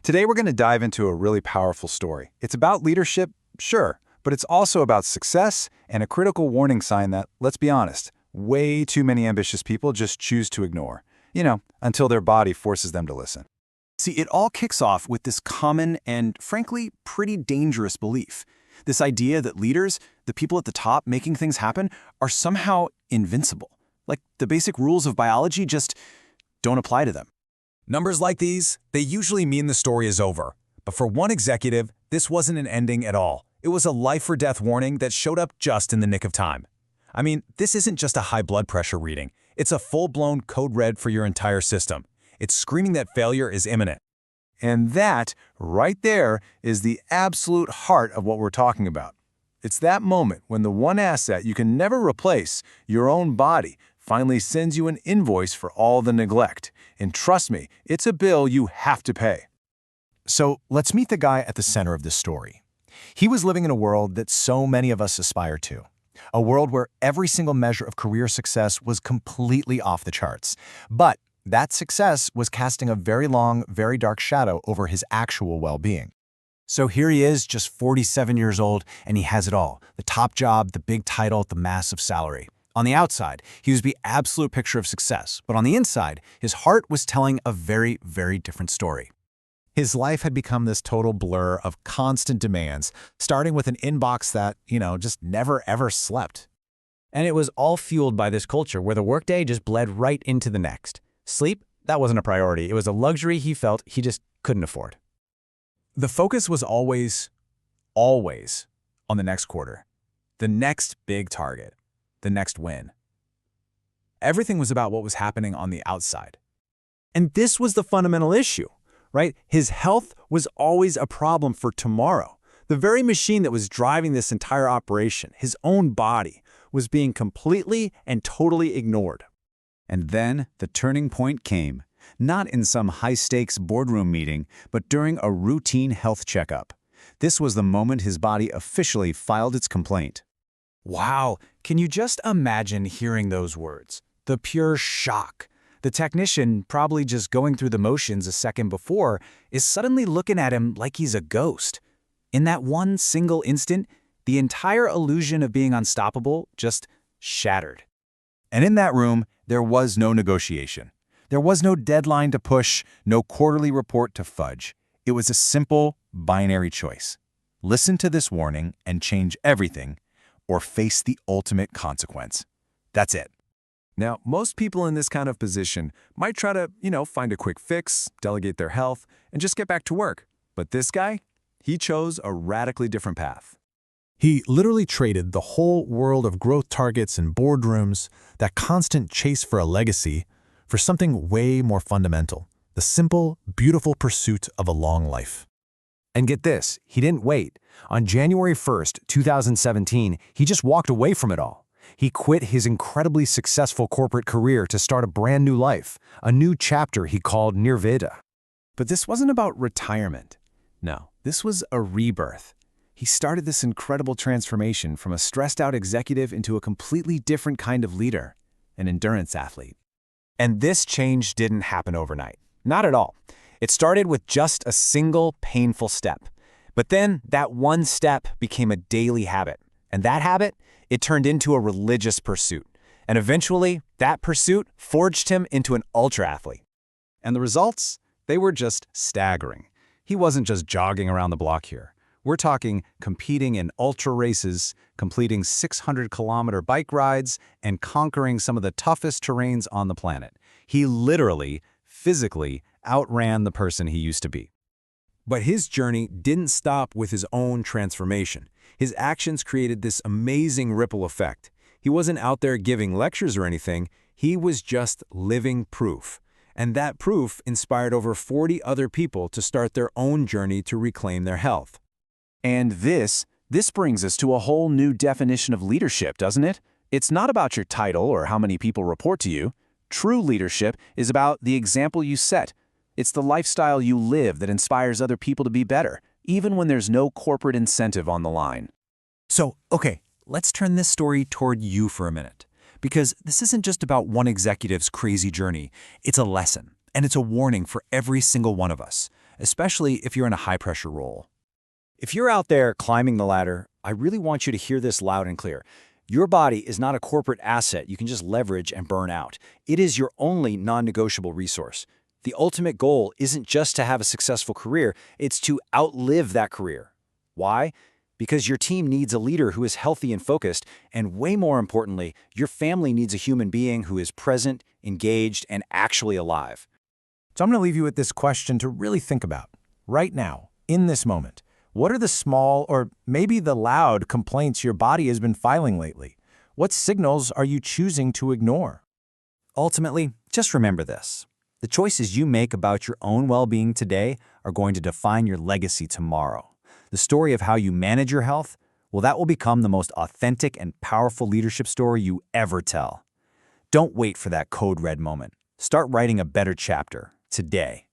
Today we're going to dive into a really powerful story. It's about leadership, sure, but it's also about success and a critical warning sign that, let's be honest, way too many ambitious people just choose to ignore. Until their body forces them to listen. See, it all kicks off with this common and, frankly, pretty dangerous belief. This idea that leaders, the people at the top making things happen, are somehow invincible. Like the basic rules of biology just don't apply to them. Numbers like these, they usually mean the story is over. But for one executive, this wasn't an ending at all. It was a life-or-death warning that showed up just in the nick of time. I mean, this isn't just a high blood pressure reading. It's a full-blown code red for your entire system. It's screaming that failure is imminent. And that, right there, is the absolute heart of what we're talking about. It's that moment when the one asset you can never replace, your own body, finally sends you an invoice for all the neglect. And trust me, it's a bill you have to pay. So let's meet the guy at the center of this story. He was living in a world that so many of us aspire to. A world where every single measure of career success was completely off the charts. But that success was casting a very long, very dark shadow over his actual well-being. So here he is, just 47 years old, and he has it all. The top job, the big title, the massive salary. On the outside, he was the absolute picture of success. But on the inside, his heart was telling a very, very different story. His life had become this total blur of constant demands, starting with an inbox that, just never ever slept. And it was all fueled by this culture where the workday just bled right into the next. Sleep, that wasn't a priority. It was a luxury he felt he just couldn't afford. The focus was always on the next quarter, the next big target, the next win. Everything was about what was happening on the outside. And this was the fundamental issue, right? His health was always a problem for tomorrow. The very machine that was driving this entire operation, his own body, was being completely and totally ignored. And then the turning point came, not in some high-stakes boardroom meeting, but during a routine health checkup. This was the moment his body officially filed its complaint. Wow, can you just imagine hearing those words? The pure shock. The technician, probably just going through the motions a second before, is suddenly looking at him like he's a ghost. In that one single instant, the entire illusion of being unstoppable just shattered. And in that room, there was no negotiation. There was no deadline to push, no quarterly report to fudge. It was a simple, binary choice. Listen to this warning and change everything, or face the ultimate consequence. That's it. Now, most people in this kind of position might try to, find a quick fix, delegate their health, and just get back to work. But this guy, he chose a radically different path. He literally traded the whole world of growth targets and boardrooms, that constant chase for a legacy, for something way more fundamental, the simple, beautiful pursuit of a long life. And get this, he didn't wait. On January 1st, 2017, he just walked away from it all. He quit his incredibly successful corporate career to start a brand new life, a new chapter he called Nirvana. But this wasn't about retirement. No, this was a rebirth. He started this incredible transformation from a stressed-out executive into a completely different kind of leader, an endurance athlete. And this change didn't happen overnight. Not at all. It started with just a single painful step. But then that one step became a daily habit. And that habit, it turned into a religious pursuit. And eventually, that pursuit forged him into an ultra-athlete. And the results? They were just staggering. He wasn't just jogging around the block here. We're talking competing in ultra races, completing 600-kilometer bike rides, and conquering some of the toughest terrains on the planet. He literally, physically, outran the person he used to be. But his journey didn't stop with his own transformation. His actions created this amazing ripple effect. He wasn't out there giving lectures or anything. He was just living proof. And that proof inspired over 40 other people to start their own journey to reclaim their health. And this brings us to a whole new definition of leadership, doesn't it? It's not about your title or how many people report to you. True leadership is about the example you set. It's the lifestyle you live that inspires other people to be better, even when there's no corporate incentive on the line. So, okay, let's turn this story toward you for a minute. Because this isn't just about one executive's crazy journey. It's a lesson, and it's a warning for every single one of us. especially if you're in a high-pressure role. If you're out there climbing the ladder, I really want you to hear this loud and clear. Your body is not a corporate asset you can just leverage and burn out. It is your only non-negotiable resource. The ultimate goal isn't just to have a successful career, it's to outlive that career. Why? Because your team needs a leader who is healthy and focused, and way more importantly, your family needs a human being who is present, engaged, and actually alive. So I'm going to leave you with this question to really think about. Right now, in this moment, what are the small or maybe the loud complaints your body has been filing lately? What signals are you choosing to ignore? Ultimately, just remember this. The choices you make about your own well-being today are going to define your legacy tomorrow. The story of how you manage your health, well, that will become the most authentic and powerful leadership story you ever tell. Don't wait for that code red moment. Start writing a better chapter today.